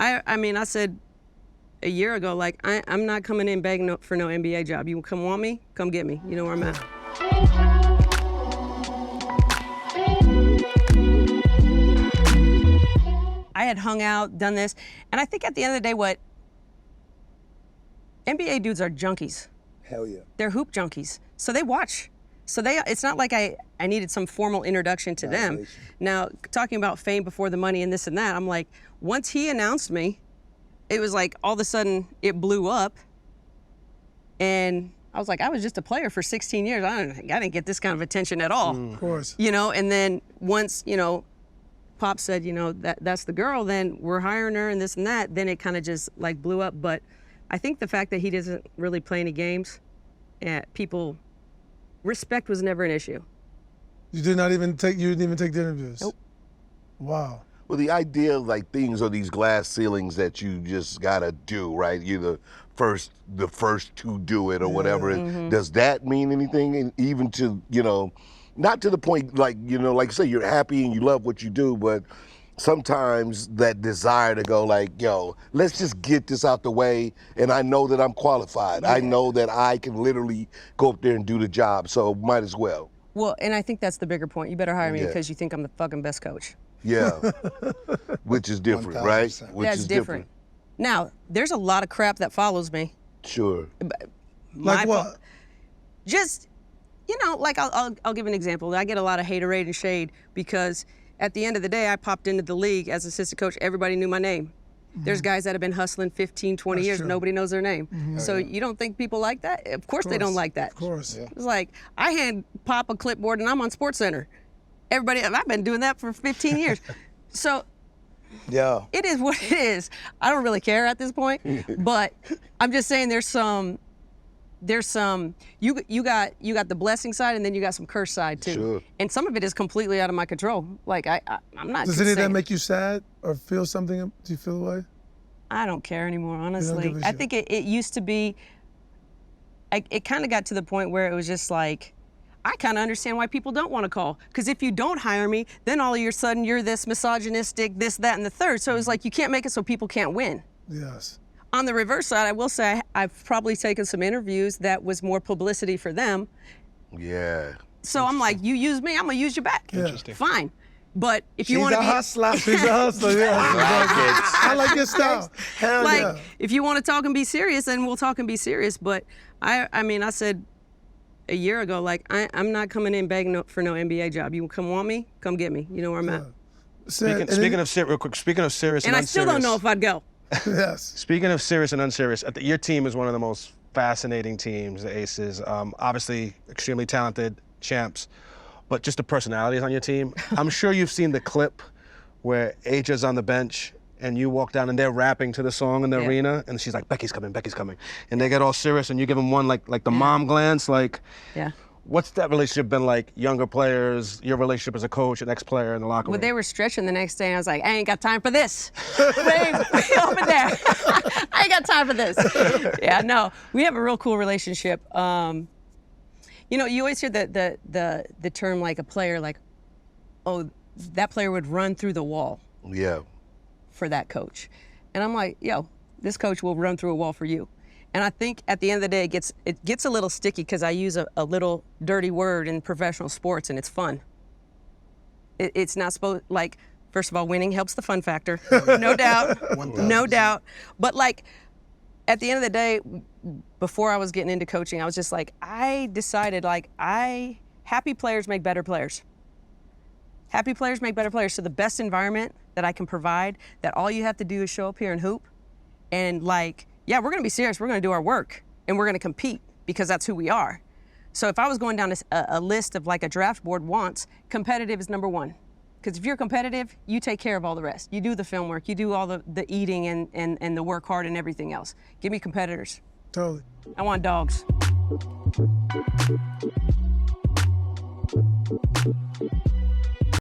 I mean, I said a year ago, like, I'm not coming in begging for no NBA job. You come want me? Come get me. You know where I'm at. I had hung out, done this, and I think at the end of the day, what NBA dudes are junkies. Hell yeah. They're hoop junkies. So they watch. So it's not like I needed some formal introduction to them. Now, talking about fame before the money and this and that, I'm like, once he announced me, it was like all of a sudden it blew up. And I was like, I was just a player for 16 years. I didn't get this kind of attention at all. Of course. You know, and then once, you know, Pop said, you know, that's the girl, then we're hiring her and this and that, then it kind of just like blew up. But I think the fact that he doesn't really play any games, respect was never an issue. You didn't even take the interviews? Nope. Wow. Well, the idea of like things are these glass ceilings that you just gotta do, right? You're the first to do it or whatever. Mm-hmm. Does that mean anything? And even to, you know, not to the point like, you know, like say you're happy and you love what you do, but sometimes that desire to go like, yo, let's just get this out the way, and I know that I'm qualified. I know that I can literally go up there and do the job, so might as well. Well, and I think that's the bigger point. You better hire me because you think I'm the fucking best coach. Yeah, which is different, right? Which That's is different. Now, there's a lot of crap that follows me. Sure. Like what? Just, you know, like I'll give an example. I get a lot of haterade and shade because at the end of the day, I popped into the league as assistant coach. Everybody knew my name. Mm-hmm. There's guys that have been hustling 15, 20 years. True. Nobody knows their name. Mm-hmm. So you don't think people like that? Of course they don't like that. Of course. Yeah. It's like, I hand Pop a clipboard and I'm on SportsCenter. I've been doing that for 15 years. So yeah, it is what it is. I don't really care at this point, but I'm just saying there's some, you got the blessing side and then you got some curse side too. Sure. And some of it is completely out of my control. Like I'm not. Does any of that make you sad or feel something? Do you feel the way? I don't care anymore, honestly. I think it used to be, it kind of got to the point where it was just like, I kind of understand why people don't want to call. Because if you don't hire me, then all of a sudden you're this misogynistic, this, that, and the third. So it's like you can't make it so people can't win. Yes. On the reverse side, I will say I've probably taken some interviews that was more publicity for them. Yeah. So I'm like, you use me, I'm going to use you back. Yeah. Interesting. Fine. But if you want to be hustler. She's a hustler, yeah. I like your style. Hell like, yeah. if you want to talk and be serious, then we'll talk and be serious. But I mean, I said a year ago, like, I'm not coming in begging for no NBA job. You come want me? Come get me. You know where I'm at. Speaking of serious and I unserious. still don't know if I'd go. Yes. Speaking of serious and unserious, your team is one of the most fascinating teams, the Aces. Obviously, extremely talented champs, but just the personalities on your team. I'm sure you've seen the clip where Aja's on the bench and you walk down and they're rapping to the song in the arena, and she's like, Becky's coming, Becky's coming. And they get all serious and you give them one like the mom glance, like, what's that relationship been like, younger players, your relationship as a coach, an ex-player in the locker room? Well, they were stretching the next day and I was like, I ain't got time for this. Way over there. I ain't got time for this. Yeah, no, we have a real cool relationship. You know, you always hear the term like a player, like, oh, that player would run through the wall. Yeah. For that coach. And I'm like, yo, this coach will run through a wall for you. And I think at the end of the day, it gets a little sticky because I use a little dirty word in professional sports and it's fun. It's not supposed, like, first of all, winning helps the fun factor, no doubt, no doubt. But like, at the end of the day, before I was getting into coaching, I was just like, I decided like, happy players make better players. Happy players make better players. So the best environment that I can provide, that all you have to do is show up here and hoop. And like, yeah, we're gonna be serious. We're gonna do our work and we're gonna compete because that's who we are. So if I was going down a list of like a draft board wants, competitive is number one. Because if you're competitive, you take care of all the rest. You do the film work, you do all the eating and the work hard and everything else. Give me competitors. Totally. I want dogs.